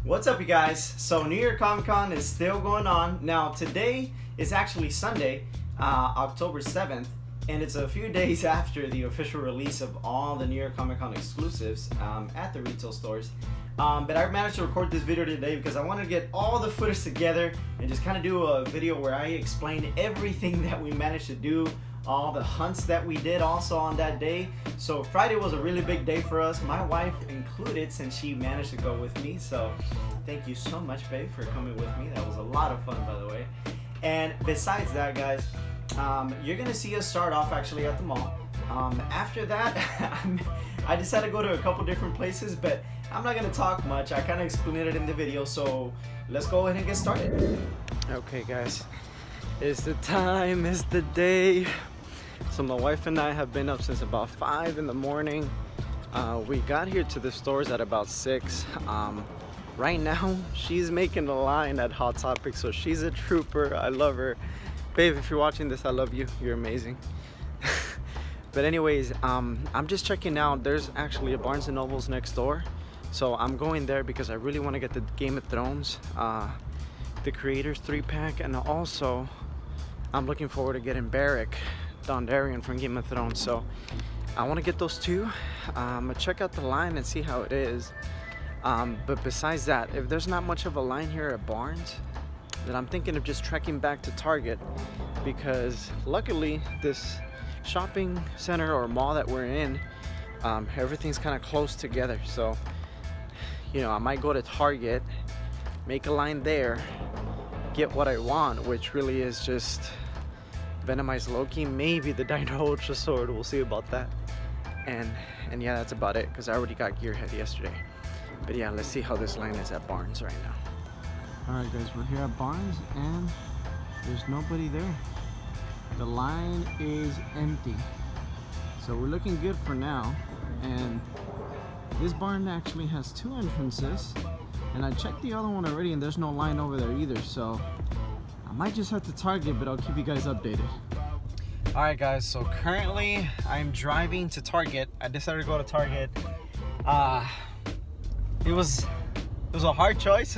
What's up, you guys? So New York Comic Con is still going on. Now today is actually Sunday, October 7th, and it's a few days after the official release of all the New York Comic Con exclusives at the retail stores. But I managed to record this video today because I wanted to get all the footage together and just kind of do a video where I explain everything that we managed to do, all the hunts that we did also on that day. So Friday was a really big day for us, my wife included, since she managed to go with me. So thank you so much, babe, for coming with me. That was a lot of fun, by the way. And besides that, guys, you're gonna see us start off actually at the mall. After that, I decided to go to a couple different places, but I'm not gonna talk much. I kind of explained it in the video, so let's go ahead and get started. Okay, guys, it's the time, it's the day. So my wife and I have been up since about 5 in the morning. We got here to the stores at about 6. Right now, she's making a line at Hot Topic, so she's a trooper. I love her. Babe, if you're watching this, I love you. You're amazing. But anyways, I'm just checking out. There's actually a Barnes & Noble's next door. So I'm going there because I really want to get the Game of Thrones, the Creators 3-pack, and also I'm looking forward to getting Beric Dondarrion from Game of Thrones. So I want to get those two. I'm gonna check out the line and see how it is. But besides that, if there's not much of a line here at Barnes, then I'm thinking of just trekking back to Target, because luckily this shopping center or mall that we're in, everything's kind of close together. So, you know, I might go to Target, make a line there, get what I want, which really is just Venomized Loki, maybe the Dino Ultra Sword. We'll see about that. And yeah, that's about it, because I already got Gearhead yesterday. But yeah, let's see how this line is at Barnes right now. Alright guys, we're here at Barnes and there's nobody there. The line is empty. So we're looking good for now. And this barn actually has 2 entrances. And I checked the other one already and there's no line over there either. So I might just have to Target, but I'll keep you guys updated. Alright guys, so currently I'm driving to Target. I decided to go to Target. It was a hard choice.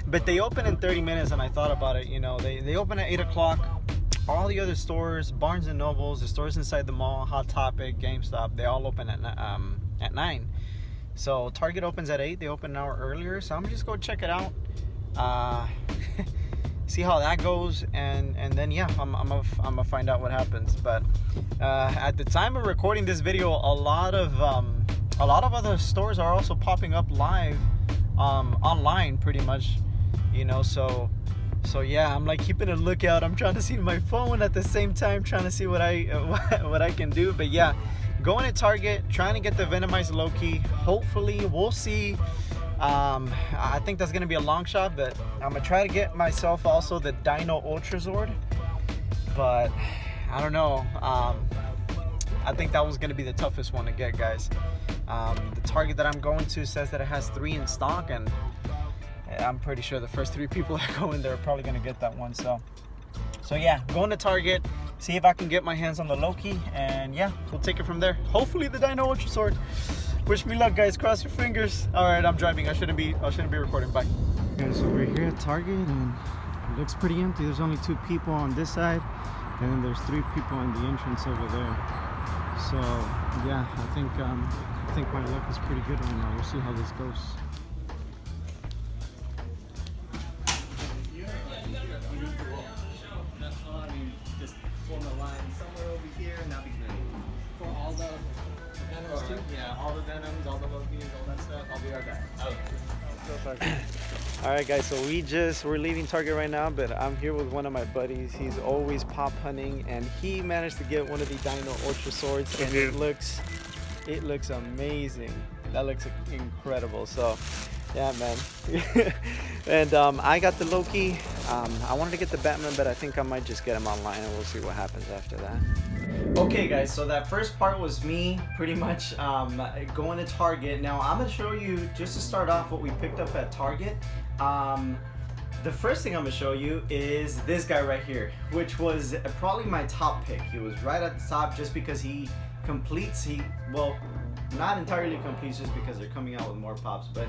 But they open in 30 minutes and I thought about it. You know, they open at 8 o'clock. All the other stores, Barnes & Noble's, the stores inside the mall, Hot Topic, GameStop, they all open at 9. So Target opens at 8. They open an hour earlier. So I'm gonna just go check it out. See how that goes, and then yeah, I'm gonna find out what happens. But at the time of recording this video, a lot of other stores are also popping up live online, pretty much, you know. So yeah, I'm like keeping a lookout. I'm trying to see my phone at the same time, trying to see what I can do. But yeah, going to Target, trying to get the Venomized Loki. Hopefully, we'll see. I think that's gonna be a long shot, but I'm gonna try to get myself also the Dino Ultra Sword. But I don't know. I think that one's gonna be the toughest one to get, guys. The Target that I'm going to says that it has 3 in stock, and I'm pretty sure the first 3 people that go in there are probably gonna get that one. So yeah, going to Target, see if I can get my hands on the Loki, and yeah, we'll take it from there. Hopefully the Dino Ultra Sword. Wish me luck, guys. Cross your fingers. All right, I'm driving. I shouldn't be recording. Bye. Guys, so we're here at Target and it looks pretty empty. There's only 2 people on this side, and then there's 3 people in the entrance over there. So yeah, I think my luck is pretty good right now. We'll see how this goes. Just form a line somewhere over here, and that'll be good. For all the Venoms too? Yeah, all the Venoms, all the Lokis, all that stuff. I'll be right back. Okay. Alright guys, so we're leaving Target right now, but I'm here with one of my buddies. He's always pop hunting, and he managed to get one of the Dino Ultra Swords, and it looks amazing. That looks incredible. So yeah, man. And I got the Loki. I wanted to get the Batman, but I think I might just get him online, and we'll see what happens after that. Okay guys, so that first part was me pretty much going to Target. Now I'm going to show you, just to start off, what we picked up at Target. The first thing I'm going to show you is this guy right here, which was probably my top pick. He was right at the top just because he completes, well, not entirely completes just because they're coming out with more pops, but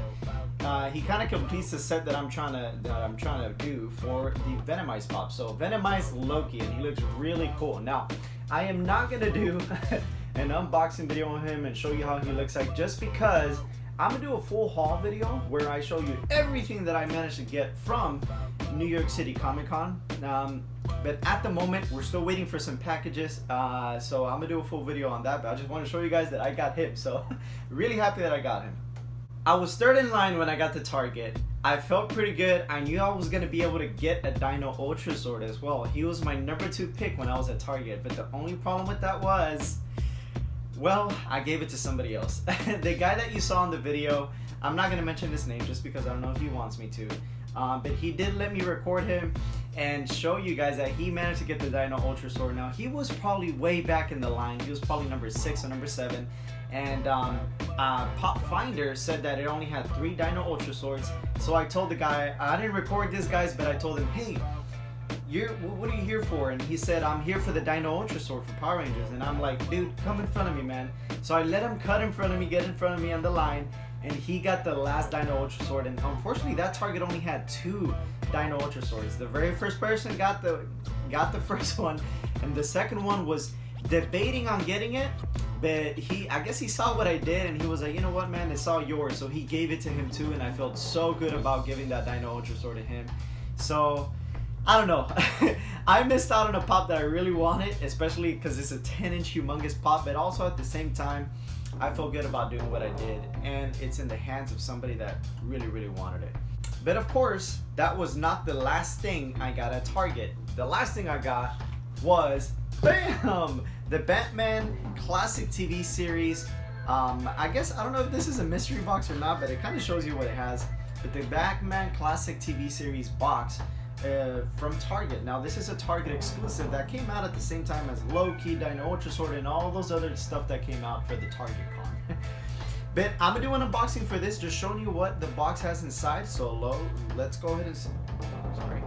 he kind of completes the set that I'm trying to do for the Venomized pop. So Venomized Loki, and he looks really cool. Now, I am not gonna do an unboxing video on him and show you how he looks like, just because I'm gonna do a full haul video where I show you everything that I managed to get from New York City Comic Con. But at the moment, we're still waiting for some packages, so I'm gonna do a full video on that. But I just want to show you guys that I got him, so really happy that I got him. I was third in line when I got to Target. I felt pretty good. I knew I was gonna be able to get a Dino Ultra Sword as well. He was my number 2 pick when I was at Target, but the only problem with that was, well, I gave it to somebody else. The guy that you saw in the video, I'm not gonna mention his name just because I don't know if he wants me to. But he did let me record him and show you guys that he managed to get the Dino Ultra Sword. Now, he was probably way back in the line. He was probably number 6 or number 7. And Pop Finder said that it only had 3 Dino Ultra Swords. So I told the guy, I didn't record this, guys, but I told him, hey, what are you here for? And he said, I'm here for the Dino Ultra Sword for Power Rangers. And I'm like, dude, come in front of me, man. So I let him cut in front of me, get in front of me on the line, and he got the last Dino Ultra Sword. And unfortunately, that Target only had 2 Dino Ultra Swords. The very first person got the first one, and the second one was debating on getting it, but I guess he saw what I did, and he was like, you know what, man, it's all yours. So he gave it to him too, and I felt so good about giving that Dino Ultra Sword to him. So I don't know. I missed out on a pop that I really wanted, especially because it's a 10-inch humongous pop, but also at the same time, I felt good about doing what I did, and it's in the hands of somebody that really, really wanted it. But of course, that was not the last thing I got at Target. The last thing I got was, bam! The Batman Classic TV series. I guess, I don't know if this is a mystery box or not, but it kind of shows you what it has. But the Batman Classic TV series box from Target. Now, this is a Target exclusive that came out at the same time as Loki, Dino Ultra Sword, and all those other stuff that came out for the Target Con. But I'm gonna do an unboxing for this, just showing you what the box has inside. So let's go ahead and see. Sorry.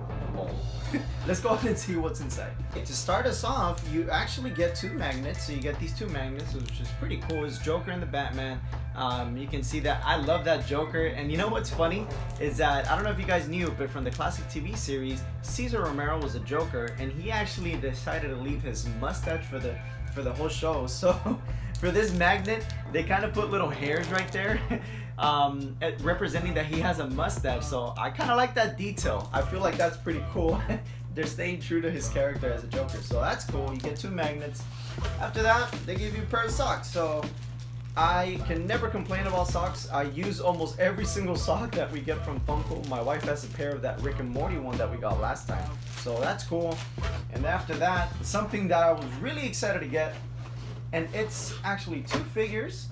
Let's go ahead and see what's inside. To start us off, you actually get 2 magnets. So you get these 2 magnets, which is pretty cool. It's Joker and the Batman. You can see that I love that Joker. And you know what's funny is that, I don't know if you guys knew, but from the classic TV series, Cesar Romero was a Joker, and he actually decided to leave his mustache for the whole show. So for this magnet, they kind of put little hairs right there, representing that he has a mustache. So I kind of like that detail. I feel like that's pretty cool. They're staying true to his character as a Joker, so that's cool. You get 2 magnets. After that, they give you a pair of socks. So I can never complain about socks. I use almost every single sock that we get from Funko. My wife has a pair of that Rick and Morty one that we got last time, so that's cool. And after that, something that I was really excited to get, and it's actually 2 figures.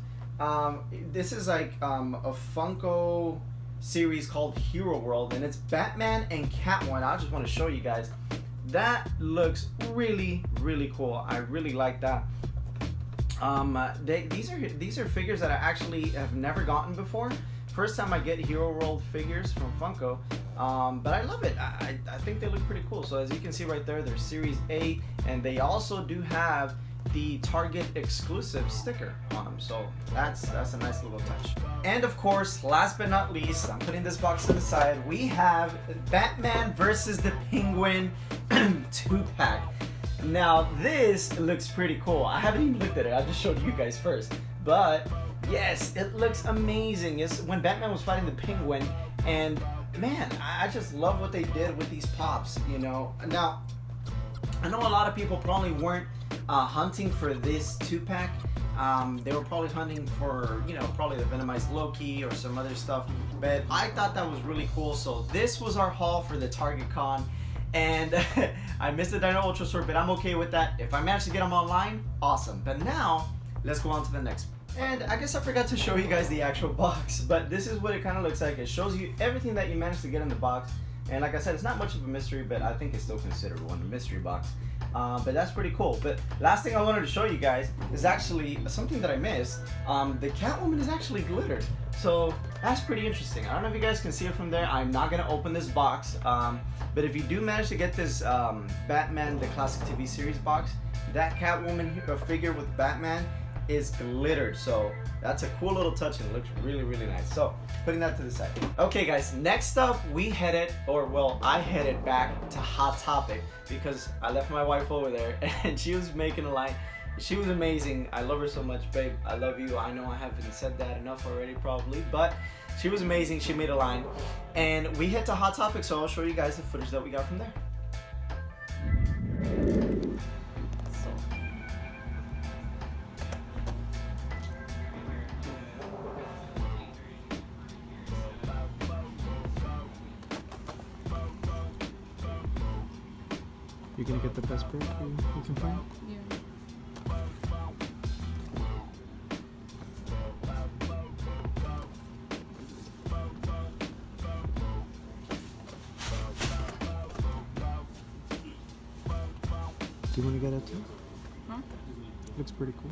This is like a Funko series called Hero World, and it's Batman and Catwoman. I just want to show you guys. That looks really, really cool. I really like that. These are figures that I actually have never gotten before. First time I get Hero World figures from Funko, but I love it. I think they look pretty cool. So as you can see right there, they're Series A, and they also do have the Target exclusive sticker on them, so that's a nice little touch. And of course, last but not least, I'm putting this box to the side, we have Batman versus the Penguin 2-pack. Now this looks pretty cool. I haven't even looked at it, I just showed you guys first, but yes, it looks amazing. It's when Batman was fighting the Penguin, and man, I just love what they did with these pops, you know. Now, I know a lot of people probably weren't hunting for this 2-pack. They were probably hunting for, you know, probably the Venomized Loki or some other stuff, but I thought that was really cool. So this was our haul for the Target Con, and I missed the Dino Ultra Sword, but I'm okay with that. If I manage to get them online, awesome. But now, let's go on to the next. And I guess I forgot to show you guys the actual box, but this is what it kind of looks like. It shows you everything that you managed to get in the box. And like I said, it's not much of a mystery, but I think it's still considered one, a mystery box. But that's pretty cool. But last thing I wanted to show you guys is actually something that I missed. The Catwoman is actually glittered. So that's pretty interesting. I don't know if you guys can see it from there. I'm not going to open this box. But if you do manage to get this Batman, the Classic TV series box, that Catwoman figure with Batman is glittered, so that's a cool little touch and it looks really, really nice. So putting that to the side. Okay guys, next up I headed back to Hot Topic because I left my wife over there and she was making a line. She was amazing. I love her so much, babe. I love you. I know I haven't said that enough already probably, but she was amazing. She made a line and we hit to Hot Topic, so I'll show you guys the footage that we got from there. You're gonna get the best break you can find? Yeah. Do you want to get it too? Huh? Looks pretty cool.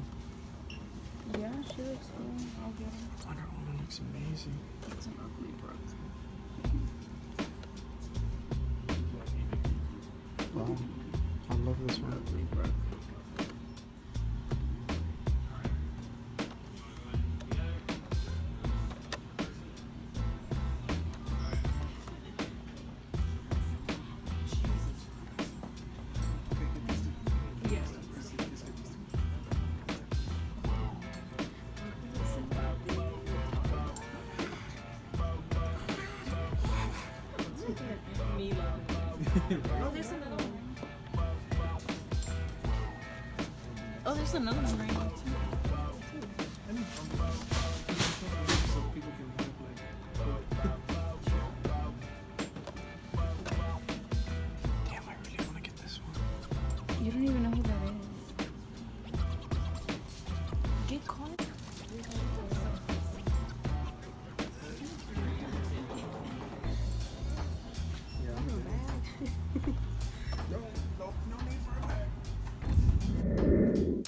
Yeah, she looks cool. I'll get her. Wonder Woman looks amazing. It's an ugly Brooke. Wow. I love this one. Ugly Brooke. Oh, there's another one. Oh, there's another one right here too. Damn, I really want to get this one. You don't even know who that is. Get caught.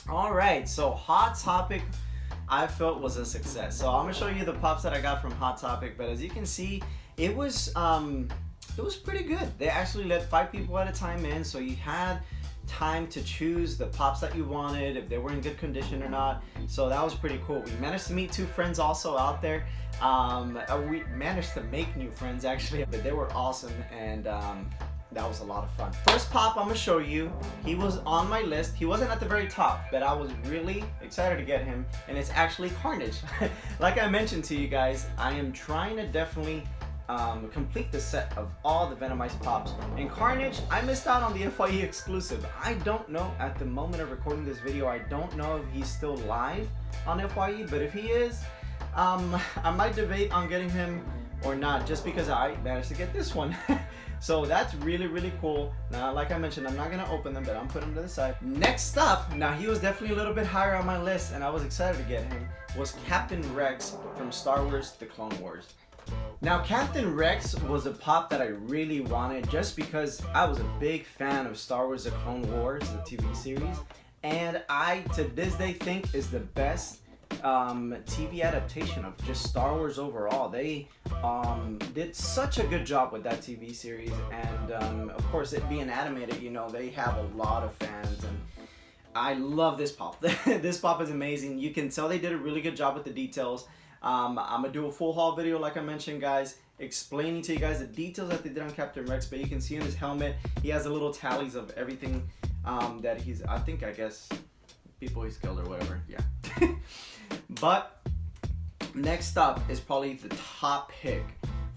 Alright, so Hot Topic I felt was a success. So I'm gonna show you the pops that I got from Hot Topic, but as you can see, it was pretty good. They actually let 5 people at a time in, so you had time to choose the pops that you wanted, if they were in good condition or not. So that was pretty cool. We managed to meet 2 friends also out there. We managed to make new friends actually, but they were awesome, and that was a lot of fun. First pop I'm gonna show you, he was on my list. He wasn't at the very top, but I was really excited to get him, and it's actually Carnage. Like I mentioned to you guys, I am trying to definitely complete the set of all the Venomized pops. And Carnage, I missed out on the FYE exclusive. I don't know, at the moment of recording this video, I don't know if he's still live on FYE, but if he is, I might debate on getting him or not, just because I managed to get this one. So that's really, really cool. Now, like I mentioned, I'm not gonna open them, but I'm putting them to the side. Next up, now he was definitely a little bit higher on my list, and I was excited to get him, was Captain Rex from Star Wars The Clone Wars. Now, Captain Rex was a pop that I really wanted just because I was a big fan of Star Wars The Clone Wars, the TV series, and I, to this day, think is the best TV adaptation of just Star Wars overall. They did such a good job with that TV series, and of course it being animated, you know, they have a lot of fans, and I love this pop. This pop is amazing. You can tell they did a really good job with the details. I'm gonna do a full haul video, like I mentioned, guys, explaining to you guys the details that they did on Captain Rex, but you can see in his helmet, he has the little tallies of everything that he's, I guess, people he's killed or whatever, yeah. But next up is probably the top pick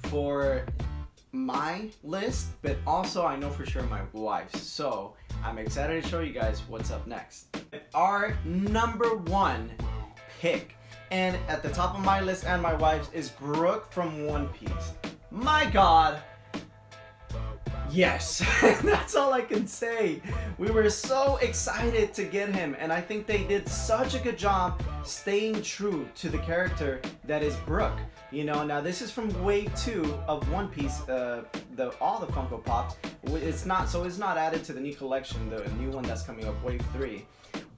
for my list, but also I know for sure my wife's. So I'm excited to show you guys what's up next. Our number 1 pick, and at the top of my list and my wife's, is Brooke from One Piece. My God. Yes, that's all I can say. We were so excited to get him, and I think they did such a good job staying true to the character that is Brooke. You know, now this is from Wave 2 of One Piece, all the Funko Pops. It's not added to the new collection, the new one that's coming up, Wave 3.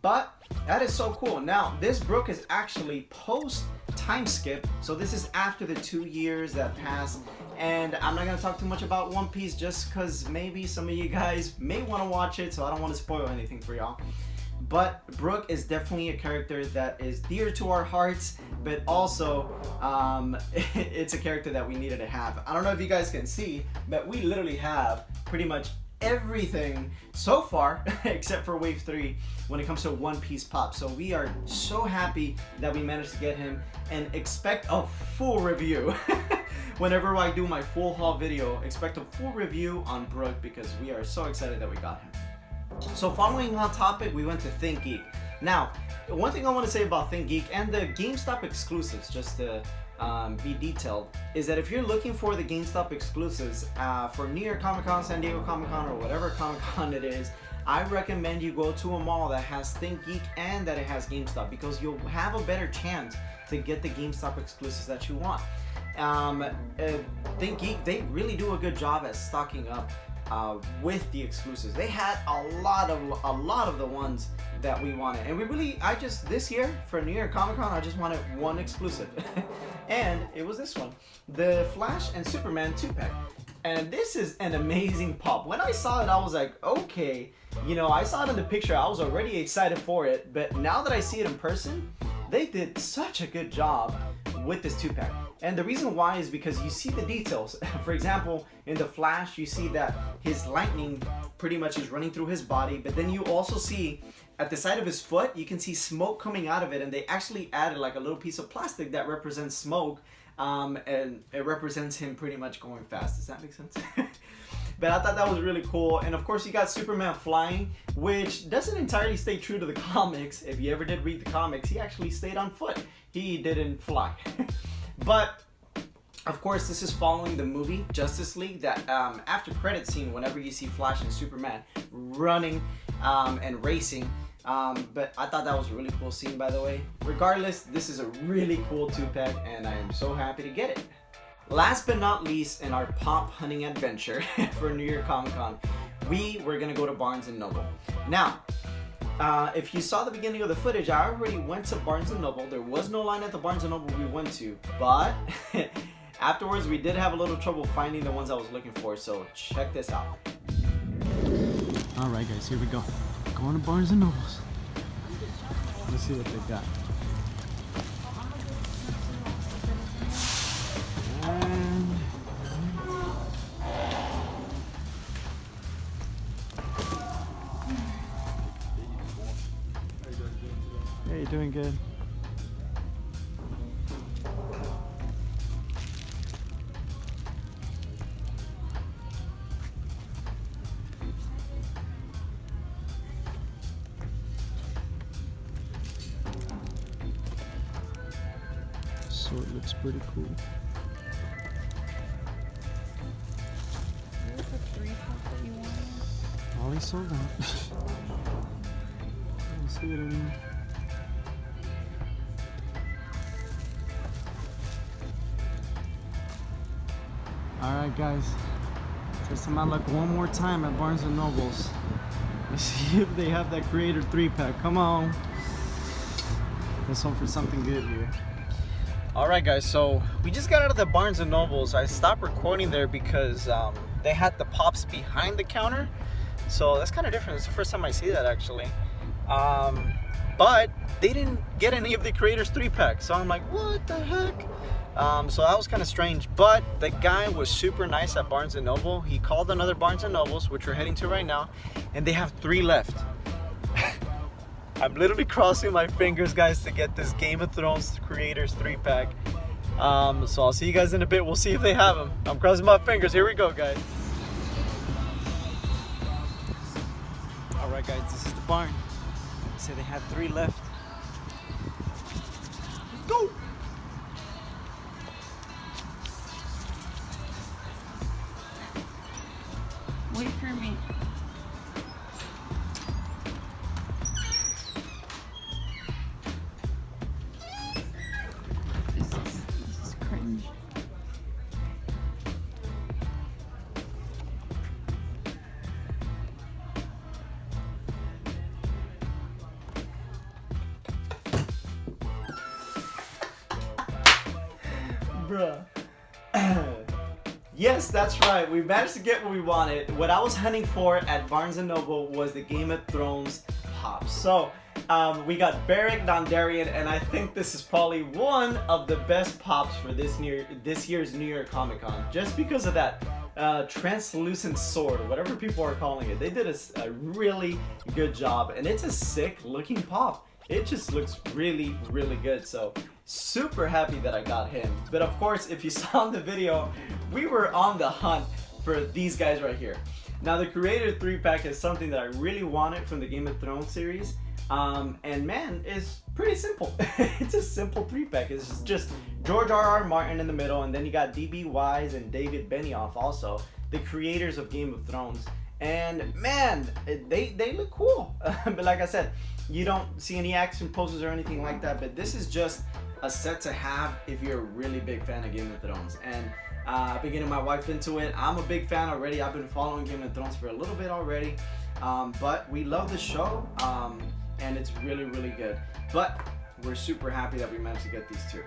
But that is so cool. Now, this Brooke is actually post time skip, so this is after the 2 years that passed. And I'm not gonna talk too much about One Piece just because maybe some of you guys may want to watch it, so I don't want to spoil anything for y'all. but Brooke is definitely a character that is dear to our hearts, but also it's a character that we needed to have. I don't know if you guys can see, but we literally have pretty much everything so far except for wave 3 when it comes to One Piece pop. So we are so happy that we managed to get him, and expect a full review. Whenever I do my full haul video, expect a full review on Brooke because we are so excited that we got him. So following Hot Topic, we went to Think Geek. Now, one thing I want to say about Think Geek and the GameStop exclusives, just to be detailed, is that if you're looking for the GameStop exclusives for New York Comic Con, San Diego Comic Con, or whatever Comic Con it is, I recommend you go to a mall that has Think Geek and that it has GameStop, because you'll have a better chance to get the GameStop exclusives that you want. Think Geek, they really do a good job at stocking up with the exclusives. They had a lot of the ones that we wanted, and this year for New York Comic Con, I just wanted one exclusive, and it was this one, the Flash and Superman 2-pack. And this is an amazing pop. When I saw it, I was like, okay, I saw it in the picture, I was already excited for it, but now that I see it in person, they did such a good job with this 2-pack. And the reason why is because you see the details. For example, in the Flash, you see that his lightning pretty much is running through his body, but then you also see at the side of his foot, you can see smoke coming out of it, and they actually added like a little piece of plastic that represents smoke, and it represents him pretty much going fast. Does that make sense? But I thought that was really cool. And of course, you got Superman flying, which doesn't entirely stay true to the comics. If you ever did read the comics, he actually stayed on foot. He didn't fly. But of course, this is following the movie Justice League, that after credit scene, whenever you see Flash and Superman running and racing. But I thought that was a really cool scene, by the way. Regardless, this is a really cool 2-pack, and I am so happy to get it. Last but not least, in our pop hunting adventure for New York Comic Con, we were gonna go to Barnes & Noble. Now, if you saw the beginning of the footage, I already went to Barnes & Noble. There was no line at the Barnes & Noble we went to, but afterwards we did have a little trouble finding the ones I was looking for, so check this out. Alright guys, here we go. Going to Barnes & Nobles. Let's see what they got. And hey, doing good. So it looks pretty cool. Is this a 3-pack that you wanted? Ollie sold out. Let's see what I mean. Alright guys, test my luck one more time at Barnes & Nobles. Let's see if they have that Creator 3-pack. Come on. Let's hope for something good here. Alright guys, so we just got out of the Barnes & Nobles. I stopped recording there because they had the pops behind the counter. So that's kind of different. It's the first time I see that actually. But they didn't get any of the Creators 3-pack. So I'm like, what the heck? So that was kind of strange, but the guy was super nice at Barnes & Noble. He called another Barnes & Nobles, which we're heading to right now, and they have 3 left. I'm literally crossing my fingers, guys, to get this Game of Thrones Creators 3-pack. So I'll see you guys in a bit. We'll see if they have them. I'm crossing my fingers. Here we go, guys. All right, guys, this is the barn. They say they have 3 left. Let's go. Wait for me. This is cringe. Bruh. Yes, that's right. We managed to get what we wanted. What I was hunting for at Barnes & Noble was the Game of Thrones pops. So we got Barrick Dondarrion, and I think this is probably one of the best pops for this year's New York Comic Con, just because of that translucent sword, whatever people are calling it. They did a really good job, and it's a sick looking pop. It just looks really, really good. So super happy that I got him. But of course, if you saw in the video, we were on the hunt for these guys right here. Now the Creator 3-pack is something that I really wanted from the Game of Thrones series. And man, it's pretty simple. It's a simple 3-pack. It's just George R.R. Martin in the middle, and then you got D.B. Wise and David Benioff also, the creators of Game of Thrones. And man, they look cool. But like I said, you don't see any action poses or anything like that, but this is just a set to have if you're a really big fan of Game of Thrones. And I've been getting my wife into it. I'm a big fan already. I've been following Game of Thrones for a little bit already. But we love the show, and it's really, really good. But we're super happy that we managed to get these two.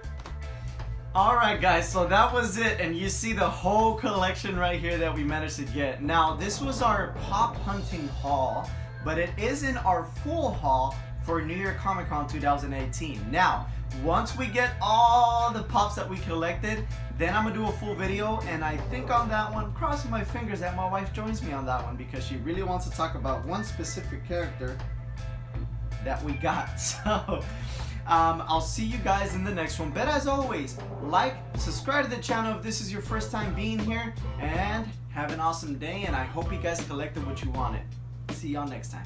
Alright guys, so that was it, and you see the whole collection right here that we managed to get. Now this was our pop hunting haul, but it isn't our full haul for New York Comic Con 2018. Now, once we get all the pops that we collected, then I'm gonna do a full video, and I think on that one, crossing my fingers that my wife joins me on that one, because she really wants to talk about one specific character that we got. So I'll see you guys in the next one, but as always, like, subscribe to the channel if this is your first time being here, and have an awesome day, and I hope you guys collected what you wanted. See y'all next time.